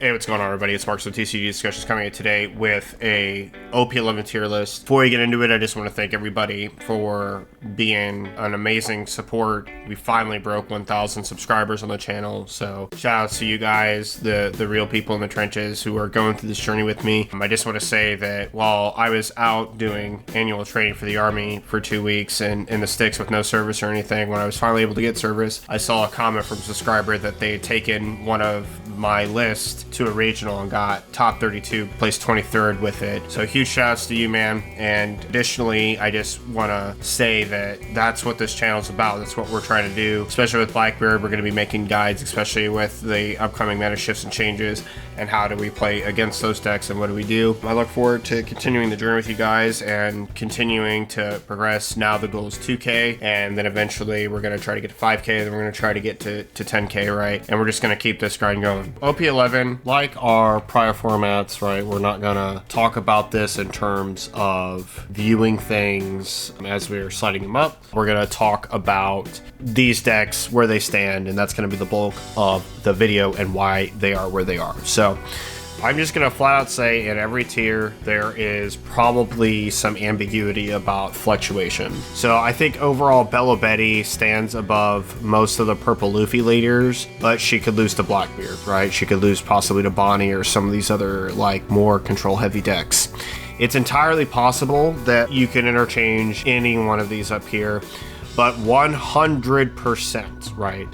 Hey, what's going on, everybody? It's Mark's with TCG Discussions coming in today with a OP11 tier list. Before we get into it, I just want to thank everybody for being an amazing support. We finally broke 1,000 subscribers on the channel, so shout out to you guys, the real people in the trenches who are going through this journey with me. I just want to say that while I was out doing annual training for the Army for 2 weeks and in the sticks with no service or anything, when I was finally able to get service, I saw a comment from a subscriber that they had taken one of my list to a regional and got top 32, placed 23rd with it. So huge shouts to you, man. And additionally, I just want to say that that's what this channel is about. That's what we're trying to do, especially with Blackbeard. We're going to be making guides, especially with the upcoming meta shifts and changes, and how do we play against those decks and what do we do. I look forward to continuing the journey with you guys and continuing to progress. Now the goal is 2K, and then eventually we're going to try to get to 5K, then we're going to try to get to 10K, right? And we're just going to keep this grind going. OP11, like our prior formats, right, we're not going to talk about this in terms of viewing things as we're sliding them up. We're going to talk about these decks, where they stand, and that's going to be the bulk of the video and why they are where they are. So I'm just going to flat out say in every tier there is probably some ambiguity about fluctuation. So I think overall Bella Betty stands above most of the purple Luffy leaders, but she could lose to Blackbeard, right? She could lose possibly to Bonnie or some of these other like more control heavy decks. It's entirely possible that you can interchange any one of these up here, but 100%, right?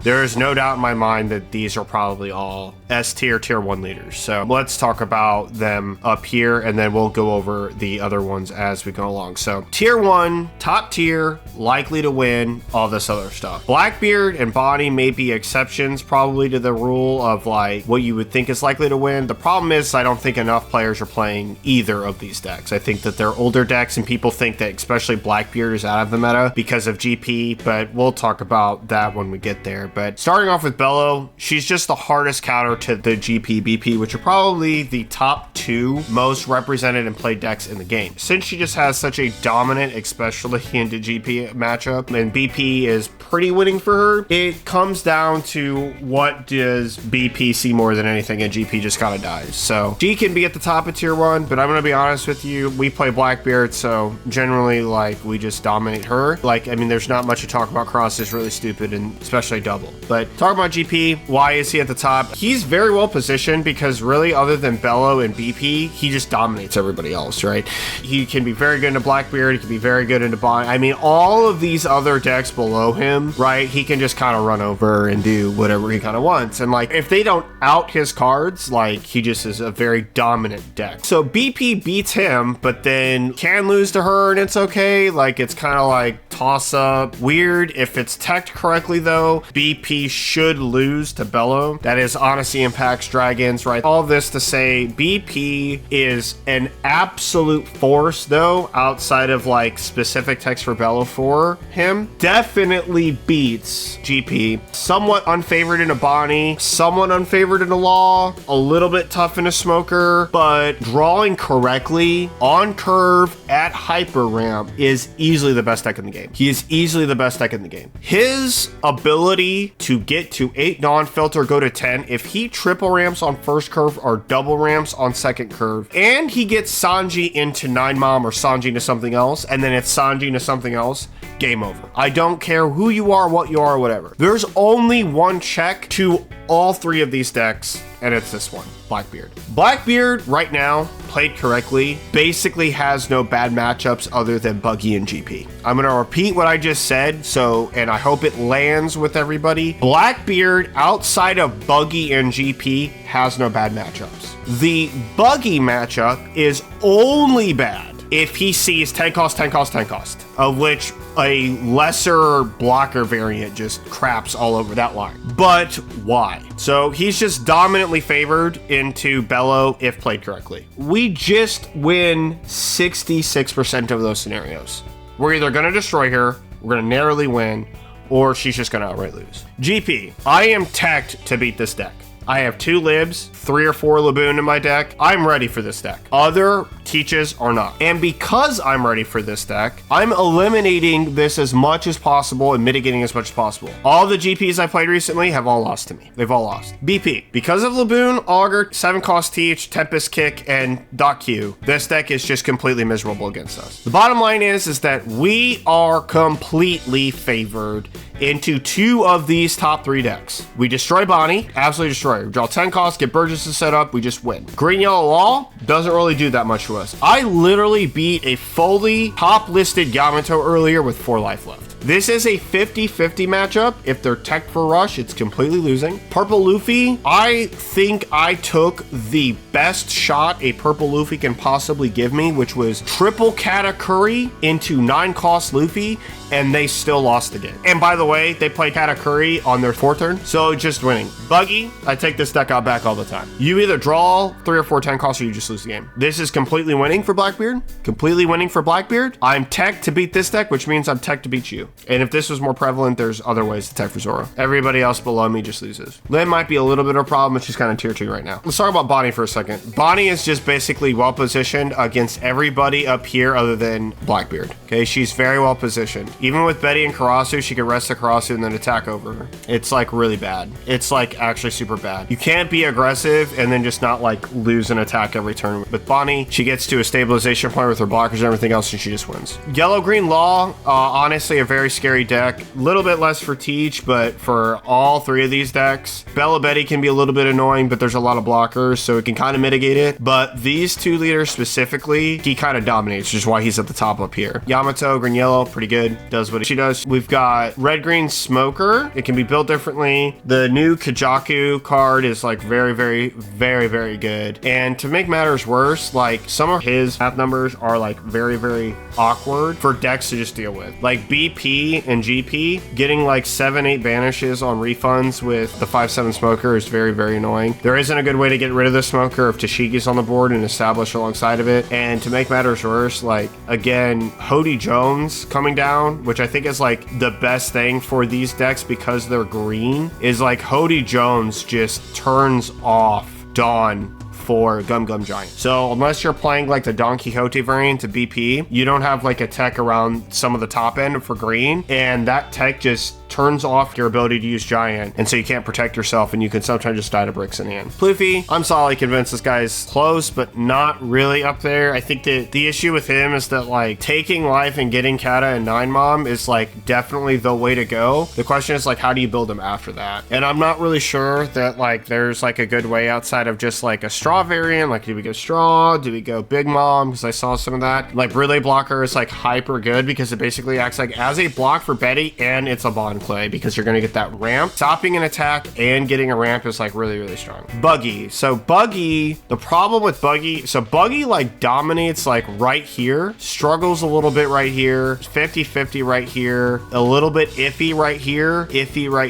There is no doubt in my mind that these are probably all S tier, tier 1 leaders. So let's talk about them up here, and then we'll go over the other ones as we go along. So tier 1, top tier, likely to win, all this other stuff. Blackbeard and Bonnie may be exceptions probably to the rule of like what you would think is likely to win. The problem is I don't think enough players are playing either of these decks. I think that they're older decks, and people think that especially Blackbeard is out of the meta because of GP, but we'll talk about that when we get there. But starting off with Bello, she's just the hardest counter to the GP BP, which are probably the top 2 most represented and played decks in the game. Since she just has such a dominant, especially into GP matchup, and BP is pretty winning for her, it comes down to what does BP see more than anything, and GP just kind of dies. So she can be at the top of tier 1, but I'm going to be honest with you, we play Blackbeard, so generally like we just dominate her. Like, I mean, there's not much to talk about. Cross is really stupid, and especially double. But talking about GP, why is he at the top? He's very well positioned because really other than Bello and BP, he just dominates everybody else, right? He can be very good into Blackbeard, he can be very good into Bonnie. I mean, all of these other decks below him, right? He can just kind of run over and do whatever he kind of wants. And like, if they don't out his cards, like he just is a very dominant deck. So BP beats him, but then can lose to her and it's okay. Like, it's kind of like toss up. Weird. If it's teched correctly though, BP should lose to Bello. That is Honesty Impacts Dragons, right? All this to say BP is an absolute force though, outside of like specific text for Bello for him. Definitely beats GP. Somewhat unfavored in a Bonnie, somewhat unfavored in a Law, a little bit tough in a Smoker, but drawing correctly on curve at Hyper Ramp is easily the best deck in the game. He is easily the best deck in the game. His ability to get to 8 non-filter, go to 10, if he triple ramps on first curve or double ramps on second curve, and he gets Sanji into 9 mom or Sanji to something else, and then it's Sanji to something else, game over. I don't care who you are, what you are, whatever. There's only one check to all 3 of these decks, and it's this one, Blackbeard. Blackbeard right now, played correctly, basically has no bad matchups other than Buggy and GP. I'm gonna repeat what I just said, and I hope it lands with everybody. Blackbeard, outside of Buggy and GP, has no bad matchups. The Buggy matchup is only bad if he sees 10 cost, 10 cost, 10 cost, of which a lesser blocker variant just craps all over that line. But why? So he's just dominantly favored into Bello if played correctly. We just win 66% of those scenarios. We're either going to destroy her, we're going to narrowly win, or she's just going to outright lose. GP, I am teched to beat this deck. I have 2 Libs, 3 or 4 Laboon in my deck. I'm ready for this deck. Other teaches are not. And because I'm ready for this deck, I'm eliminating this as much as possible and mitigating as much as possible. All the GPs I played recently have all lost to me. They've all lost. BP. Because of Laboon, Augur, 7 cost Teach, Tempest Kick, and Dot Q, this deck is just completely miserable against us. The bottom line is that we are completely favored into 2 of these top 3 decks. We destroy Bonnie, absolutely destroy her. We draw 10 costs, get Burgess set up, we just win. Green Yellow Law doesn't really do that much to us. I literally beat a fully top listed Yamato earlier with 4 life left. This is a 50-50 matchup. If they're tech for rush, it's completely losing. Purple Luffy, I think I took the best shot a Purple Luffy can possibly give me, which was triple Katakuri into 9 cost Luffy, and they still lost the game. And by the way, they played Katakuri on their 4th turn, so just winning. Buggy, I take this deck out back all the time. You either draw 3 or 4 10 costs or you just lose the game. This is completely winning for Blackbeard. Completely winning for Blackbeard. I'm tech to beat this deck, which means I'm tech to beat you. And if this was more prevalent, there's other ways to tech for Zoro. Everybody else below me just loses. Lynn might be a little bit of a problem, but she's kind of tier 2 right now. Let's talk about Bonnie for a second. Bonnie is just basically well positioned against everybody up here other than Blackbeard. Okay, she's very well positioned. Even with Betty and Karasu, she can rest the Karasu and then attack over her. It's like really bad. It's like actually super bad. You can't be aggressive and then just not like lose an attack every turn. With Bonnie, she gets to a stabilization point with her blockers and everything else and she just wins. Yellow-Green Law, honestly a very scary deck. A little bit less for Teach, but for all 3 of these decks, Bella Betty can be a little bit annoying, but there's a lot of blockers, so it can kind of mitigate it. But these 2 leaders specifically, he kind of dominates, which is why he's at the top up here. Yamato, Green Yellow, pretty good. Does what she does. We've got Red Green Smoker. It can be built differently. The new Kajaku card is like very, very, very, very good. And to make matters worse, like some of his math numbers are like very, very awkward for decks to just deal with. Like BP and GP, getting like 7-8 banishes on refunds with the 5-7 Smoker is very, very annoying. There isn't a good way to get rid of the Smoker if Tashiki's on the board and establish alongside of it. And to make matters worse, like again, Hody Jones coming down, which I think is like the best thing for these decks because they're green, is like Hody Jones just turns off Dawn for Gum Gum Giant. So unless you're playing like the Don Quixote variant to BP, you don't have like a tech around some of the top end for green, and that tech just turns off your ability to use Giant, and so you can't protect yourself, and you can sometimes just die to bricks in the end. Ploofy, I'm solidly convinced this guy's close, but not really up there. I think that the issue with him is that like taking life and getting Kata and 9-Mom is like definitely the way to go. The question is like, how do you build him after that? And I'm not really sure that like there's like a good way outside of just like a straw variant. Like, do we go straw? Do we go Big Mom? Because I saw some of that. Like Relay Blocker is like hyper good because it basically acts like as a block for Betty, and it's a bond play because you're going to get that ramp. Stopping an attack and getting a ramp is like really, really strong. Buggy. So Buggy, the problem with Buggy, so Buggy like dominates like right here, struggles a little bit right here, 50-50 right here, a little bit iffy right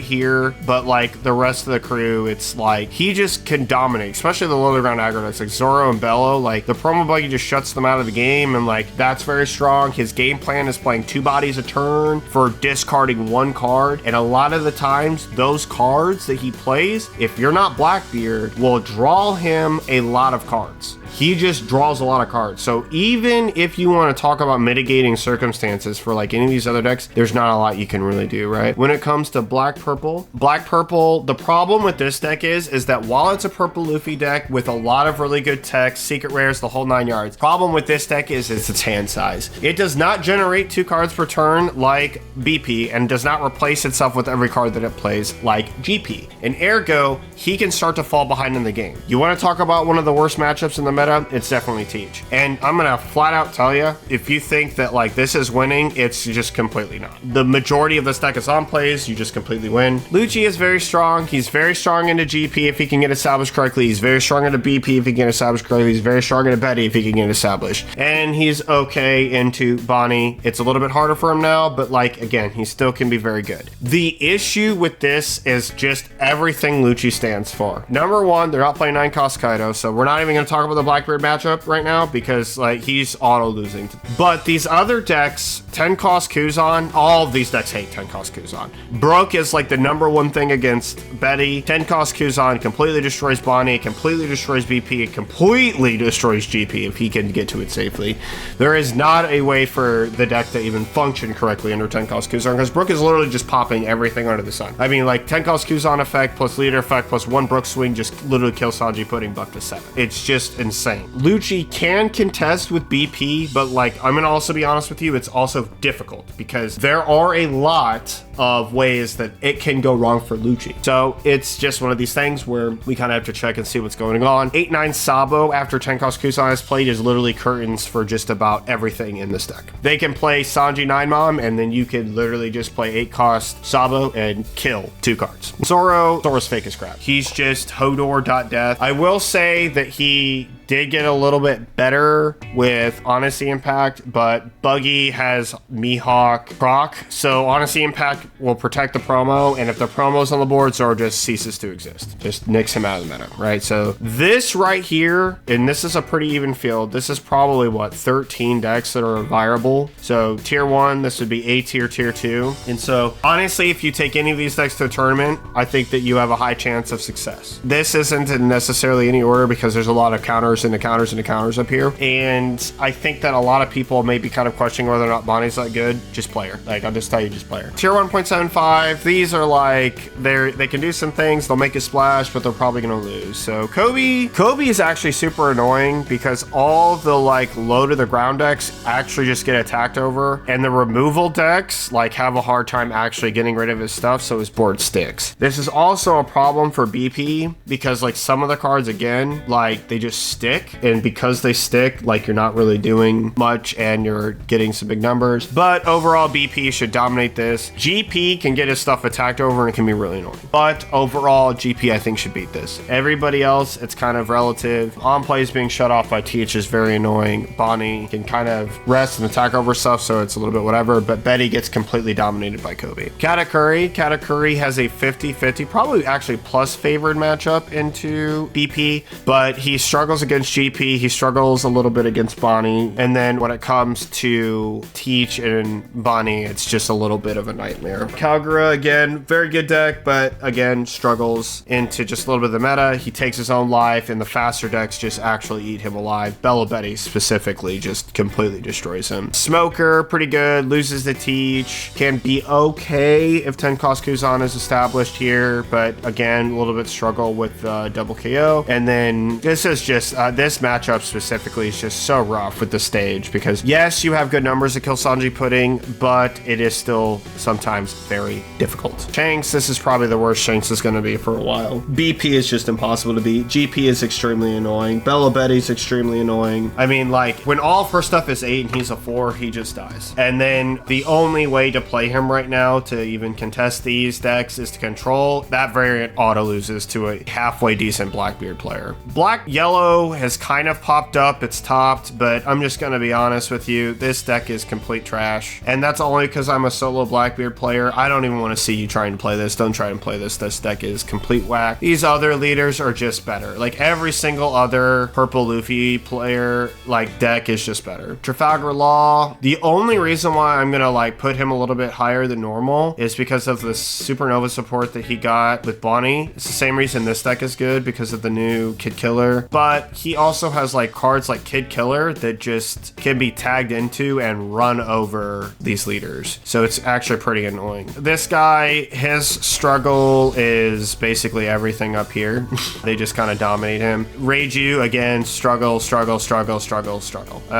here, but like the rest of the crew, it's like he just can dominate, especially the lower ground aggro decks like Zoro and Bello. Like the promo Buggy just shuts them out of the game, and like that's very strong. His game plan is playing 2 bodies a turn for discarding 1 card, and a lot of the times those cards that he plays, if you're not Blackbeard, will draw him a lot of cards. He just draws a lot of cards. So even if you want to talk about mitigating circumstances for like any of these other decks, there's not a lot you can really do, right? When it comes to black purple, the problem with this deck is that while it's a purple Luffy deck with a lot of really good tech, secret rares, the whole 9 yards, problem with this deck is its hand size. It does not generate 2 cards per turn like BP, and does not replace itself with every card that it plays like GP. And ergo, he can start to fall behind in the game. You want to talk about one of the worst matchups in the meta? It's definitely Teach. And I'm gonna flat out tell you, if you think that like this is winning, it's just completely not. The majority of this deck is on plays, you just completely win. Lucci is very strong. He's very strong into GP if he can get established correctly. He's very strong into BP if he can get established correctly. He's very strong into Betty if he can get established. And he's okay into Bonnie. It's a little bit harder for him now, but like again, he still can be very good. The issue with this is just everything Lucci stands for. Number 1, they're not playing 9 cost Kaido, so we're not even gonna talk about the Blackbeard matchup right now because like he's auto losing. But these other decks, 10 cost Kuzan, all of these decks hate 10 cost Kuzan. Brook is like the #1 thing against Betty. 10 cost Kuzan completely destroys Bonnie, completely destroys BP, it completely destroys GP if he can get to it safely. There is not a way for the deck to even function correctly under 10 cost Kuzan because Brook is literally just popping everything under the sun. I mean, like 10 cost Kuzan effect plus leader effect plus 1 Brook swing just literally kills Sanji Pudding buff to 7. It's just insane. Lucci can contest with BP, but like I'm gonna also be honest with you, it's also difficult because there are a lot of ways that it can go wrong for Lucci. So it's just one of these things where we kind of have to check and see what's going on. 8-9 Sabo after 10 cost Kuzan is played is literally curtains for just about everything in this deck. They can play Sanji 9 Mom and then you can literally just play 8 cost Sabo and kill 2 cards. Zoro's fake as crap. He's just Hodor.death. I will say that he did get a little bit better with Honesty Impact, but Buggy has Mihawk proc, so Honesty Impact will protect the promo, and if the promo's on the board, Zoro just ceases to exist. Just nicks him out of the meta, right? So this right here, and this is a pretty even field, this is probably, what, 13 decks that are viable. So tier 1, this would be A tier, tier 2. And so, honestly, if you take any of these decks to a tournament, I think that you have a high chance of success. This isn't in necessarily any order because there's a lot of counters into counters up here, and I think that a lot of people may be kind of questioning whether or not Bonnie's that good. Just play her. Like, I'll just tell you, just play her. Tier 1.75, these are like, they can do some things, they'll make a splash, but they're probably gonna lose. So Kobe is actually super annoying because all the like low to the ground decks actually just get attacked over, and the removal decks like have a hard time actually getting rid of his stuff, so his board sticks. This is also a problem for BP because like some of the cards, again, like they just stick, and because they stick, like you're not really doing much and you're getting some big numbers. But overall, BP should dominate this. GP can get his stuff attacked over and it can be really annoying, but overall GP I think should beat this. Everybody else, it's kind of relative. On plays being shut off by Teach is very annoying. Bonnie can kind of rest and attack over stuff, so it's a little bit whatever, but Betty gets completely dominated by Kobe. Katakuri has a 50-50, probably actually plus favored matchup into BP, but he struggles against GP, he struggles a little bit against Bonnie, and then when it comes to Teach and Bonnie, it's just a little bit of a nightmare. Kalgura, again, very good deck, but again, struggles into just a little bit of the meta. He takes his own life, and the faster decks just actually eat him alive. Bella Betty specifically just completely destroys him. Smoker, pretty good, loses the Teach, can be okay if 10 cost Kuzan is established here, but again, a little bit struggle with double KO. And then this is just, this matchup specifically is just so rough with the stage because yes, you have good numbers to kill Sanji Pudding, but it is still sometimes very difficult. Shanks, this is probably the worst Shanks is going to be for a while. BP is just impossible to beat. GP is extremely annoying. Bella Betty's extremely annoying. I mean, like, when all of her stuff is 8 and he's a 4, he just dies. And then the only way to play him right now to even contest these decks is to control. That variant auto loses to a halfway decent Blackbeard player. Black-Yellow has kind of popped up. It's topped, but I'm just going to be honest with you. This deck is complete trash. And that's only because I'm a solo Blackbeard player. I don't even want to see you trying to play this. Don't try and play this. This deck is complete whack. These other leaders are just better. Like every single other purple Luffy player, like deck is just better. Trafalgar Law, the only reason why I'm going to like put him a little bit higher than normal is because of the Supernova support that he got with Bonnie. It's the same reason this deck is good because of the new Kid Killer. But he also has like cards like Kid Killer that just can be tagged into and run over these leaders. So it's actually pretty annoying. This guy, his struggle is basically everything up here. They just kind of dominate him. Reiju, again, struggle.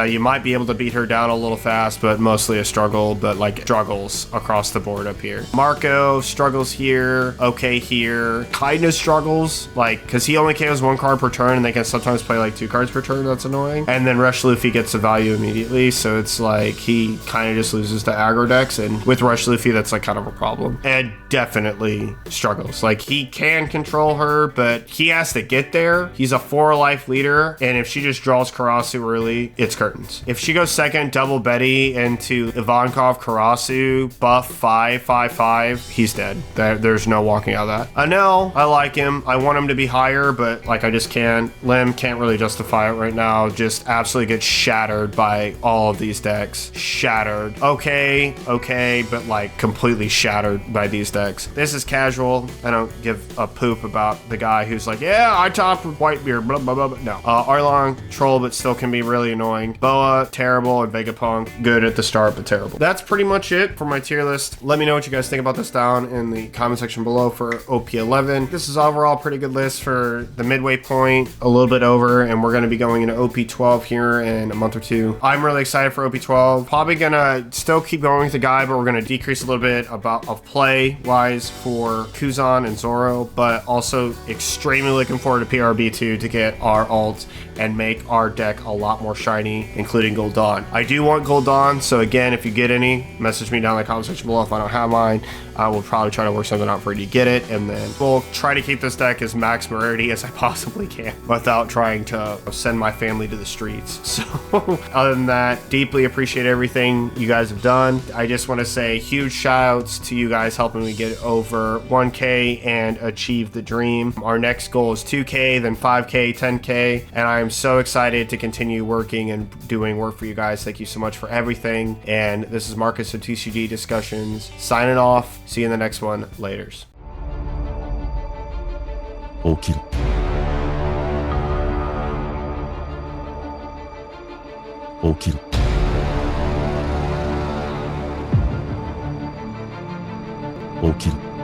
You might be able to beat her down a little fast, but mostly a struggle, but like struggles across the board up here. Marco struggles here, okay here. Kinda struggles, like, because he only KOs 1 card per turn and they can sometimes play like 2 cards per turn. That's annoying. And then Rush Luffy gets the value immediately, so it's like he kind of just loses to aggro decks, and with Rush Luffy that's that's like kind of a problem. Ed definitely struggles. Like, he can control her, but he has to get there. He's a 4-life leader, and if she just draws Karasu early, it's curtains. If she goes second, double Betty into Ivankov Karasu, buff 5/5/5, he's dead. There's no walking out of that. I know, I like him. I want him to be higher, but like I just can't. Lim can't really justify it right now. Just absolutely gets shattered by all of these decks. Shattered. Okay, but like completely shattered by these decks. This is casual. I don't give a poop about the guy who's like, yeah, I topped with Whitebeard, blah, blah, blah, blah. No. Arlong, troll, but still can be really annoying. Boa, terrible, and Vegapunk, good at the start, but terrible. That's pretty much it for my tier list. Let me know what you guys think about this down in the comment section below for OP11. This is overall a pretty good list for the midway point, a little bit over, and we're going to be going into OP12 here in a month or two. I'm really excited for OP12. Probably gonna still keep going with the guy, but we're going to decrease a little bit of play wise for Kuzan and Zoro, but also extremely looking forward to PRB2 to get our alt and make our deck a lot more shiny, including Gold Dawn. I do want Gold Dawn, so again, if you get any, message me down in the comment section below. If I don't have mine, I will probably try to work something out for you to get it, and then we'll try to keep this deck as max rarity as I possibly can without trying to send my family to the streets. So other than that, deeply appreciate everything you guys have done. I just want to say huge shout outs to you guys helping me get over 1K and achieve the dream. Our next goal is 2K, then 5K, 10K, and I am so excited to continue working and doing work for you guys. Thank you so much for everything, and this is Marcus of TCG Discussions signing off. See you in the next one. Laters. 起きろ起きろ起きろ